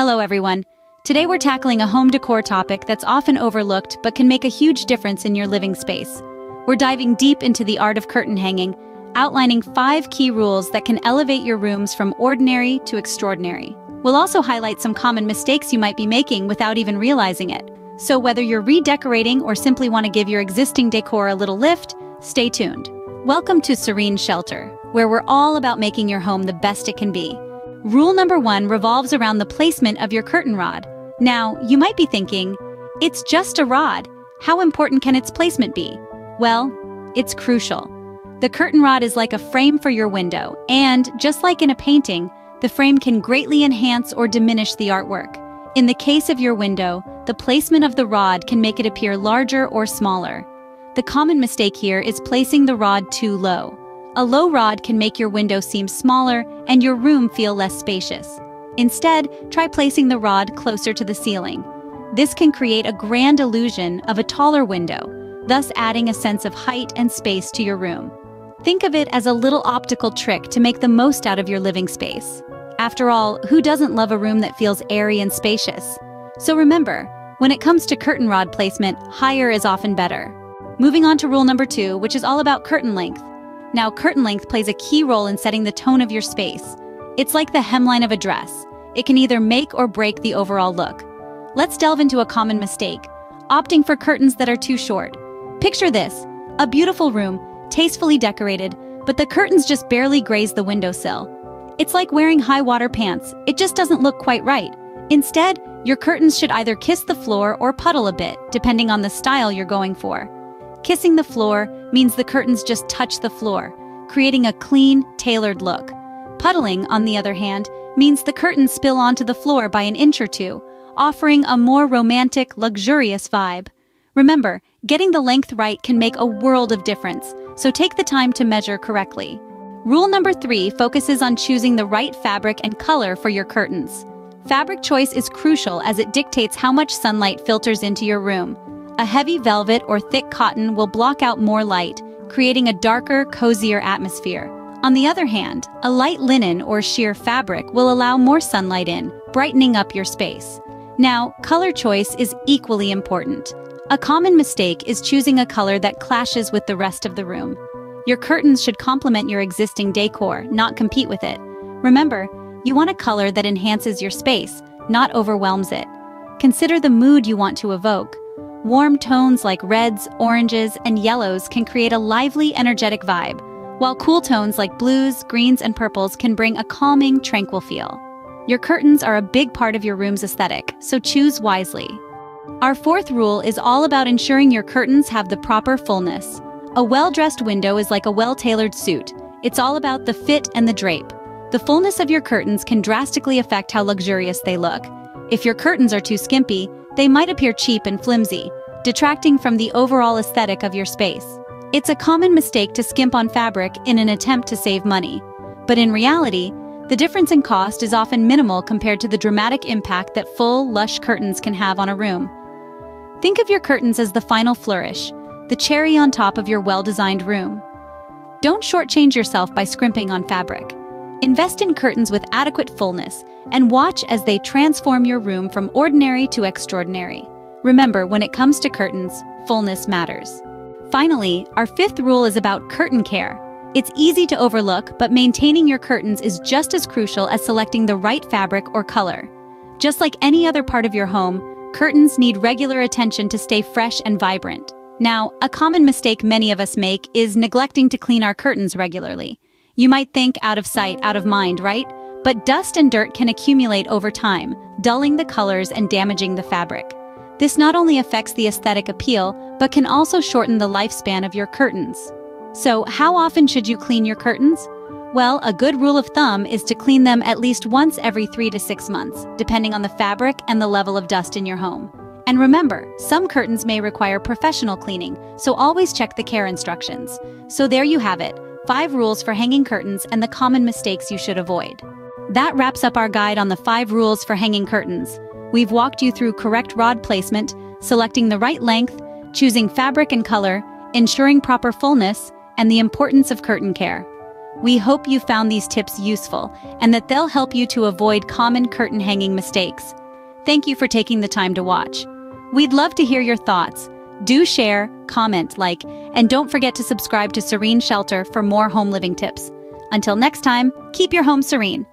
Hello everyone. Today we're tackling a home decor topic that's often overlooked but can make a huge difference in your living space. We're diving deep into the art of curtain hanging, outlining 5 key rules that can elevate your rooms from ordinary to extraordinary. We'll also highlight some common mistakes you might be making without even realizing it. So whether you're redecorating or simply want to give your existing decor a little lift, stay tuned. Welcome to Serene Shelter, where we're all about making your home the best it can be. Rule number 1 revolves around the placement of your curtain rod. Now, you might be thinking, it's just a rod. How important can its placement be? Well, it's crucial. The curtain rod is like a frame for your window, and just like in a painting, the frame can greatly enhance or diminish the artwork. In the case of your window, the placement of the rod can make it appear larger or smaller. The common mistake here is placing the rod too low. A low rod can make your window seem smaller and your room feel less spacious. Instead, try placing the rod closer to the ceiling. This can create a grand illusion of a taller window, thus adding a sense of height and space to your room. Think of it as a little optical trick to make the most out of your living space. After all, who doesn't love a room that feels airy and spacious? So remember, when it comes to curtain rod placement, higher is often better. Moving on to rule number 2, which is all about curtain length. Now, curtain length plays a key role in setting the tone of your space. It's like the hemline of a dress. It can either make or break the overall look. Let's delve into a common mistake: opting for curtains that are too short. Picture this: a beautiful room, tastefully decorated, but the curtains just barely graze the windowsill. It's like wearing high-water pants. It just doesn't look quite right. Instead, your curtains should either kiss the floor or puddle a bit, depending on the style you're going for. Kissing the floor means the curtains just touch the floor, creating a clean, tailored look. Puddling, on the other hand, means the curtains spill onto the floor by an inch or two, offering a more romantic, luxurious vibe. Remember, getting the length right can make a world of difference, so take the time to measure correctly. Rule number 3 focuses on choosing the right fabric and color for your curtains. Fabric choice is crucial as it dictates how much sunlight filters into your room. A heavy velvet or thick cotton will block out more light, creating a darker, cozier atmosphere. On the other hand, a light linen or sheer fabric will allow more sunlight in, brightening up your space. Now, color choice is equally important. A common mistake is choosing a color that clashes with the rest of the room. Your curtains should complement your existing decor, not compete with it. Remember, you want a color that enhances your space, not overwhelms it. Consider the mood you want to evoke. Warm tones like reds, oranges, and yellows can create a lively, energetic vibe, while cool tones like blues, greens, and purples can bring a calming, tranquil feel. Your curtains are a big part of your room's aesthetic, so choose wisely. Our 4th rule is all about ensuring your curtains have the proper fullness. A well-dressed window is like a well-tailored suit. It's all about the fit and the drape. The fullness of your curtains can drastically affect how luxurious they look. If your curtains are too skimpy, they might appear cheap and flimsy, detracting from the overall aesthetic of your space. It's a common mistake to skimp on fabric in an attempt to save money. But in reality, the difference in cost is often minimal compared to the dramatic impact that full, lush curtains can have on a room. Think of your curtains as the final flourish, the cherry on top of your well-designed room. Don't shortchange yourself by scrimping on fabric. Invest in curtains with adequate fullness and watch as they transform your room from ordinary to extraordinary. Remember, when it comes to curtains, fullness matters. Finally, our 5th rule is about curtain care. It's easy to overlook, but maintaining your curtains is just as crucial as selecting the right fabric or color. Just like any other part of your home, curtains need regular attention to stay fresh and vibrant. Now, a common mistake many of us make is neglecting to clean our curtains regularly. You might think out of sight, out of mind, right? But dust and dirt can accumulate over time, dulling the colors and damaging the fabric. This not only affects the aesthetic appeal, but can also shorten the lifespan of your curtains. So, how often should you clean your curtains? Well, a good rule of thumb is to clean them at least once every 3 to 6 months, depending on the fabric and the level of dust in your home. And remember, some curtains may require professional cleaning, so always check the care instructions. So there you have it, 5 rules for hanging curtains and the common mistakes you should avoid. That wraps up our guide on the 5 rules for hanging curtains. We've walked you through correct rod placement, selecting the right length, choosing fabric and color, ensuring proper fullness, and the importance of curtain care. We hope you found these tips useful and that they'll help you to avoid common curtain hanging mistakes. Thank you for taking the time to watch. We'd love to hear your thoughts. Do share, comment, like, and don't forget to subscribe to Serene Shelter for more home living tips. Until next time, keep your home serene.